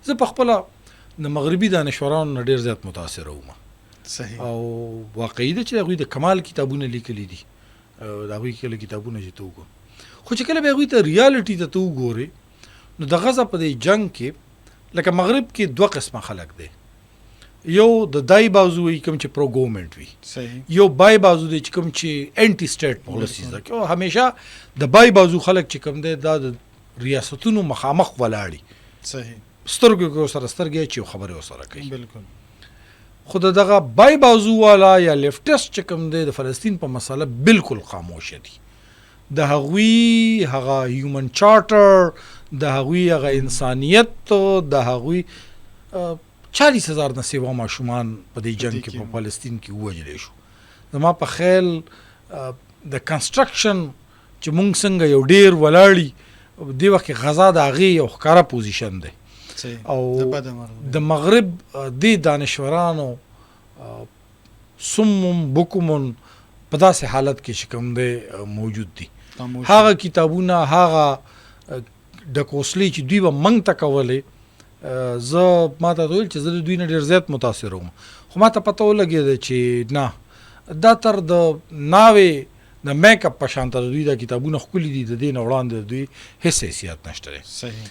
زه په خپله د مغربي دانشورانو نه ډېر زیات متاثره وم. صحیح. او واقعي ده چې هغوی د کمال کتابونه لیکلي دي، د هغوی کله کتابونه چې ته وګورې، خو چې کله به هغوی ته ریالټي ته وګورې نو د غزه په دې جنگ کې لکه مغرب کې دوه قسمه خلک دی. یو د دای بازو وي کوم چې پرو ګورنمنت وي، صحیح. یو بای بازو دی چې کوم چې انټي سټیټ پالیسیز ده، او همیشه د بای بازو خلک چې کوم دی دا د ریاستونو مخامخ ولاړي، صحیح. سترګو کې سره سترګې چې خبرې وسره کوي. بالکل. خو دغه بای بازو والا یا لیفټست چې کوم دی د فلسطین په مسله بالکل خاموش دي. د هغوی هغه هیومن چارټر، د هغوی هغه انسانیت، د هغوی 40,000 نه سیوا ماشومان په دې جنگ کې په فلسطین کې ووژل شو. زما په خیال د کنسټرکشن چې مونږ څنګه یو ډیر ولاړی دی وخت غزا د هغې یو ښکاره پوزیشن دی. او د مغرب د دانشورانو سمم بکمون په داسې حالت کې چې کوم دی موجود دي. هغه کتابونه، هغه د کوسلې چې دوی به منځ ته کولې، زه ما ته ویل چې زه د دوی نه ډېر زیات متاثر وم، خو ما ته پته ولګېده چې نه، دا تر د ناوې د میک اپ په شان ته د دوی دا کتابونه ښکلي دي، د دې نه وړاندې د دوی هېڅ حیثیت نشته دی. صحیح.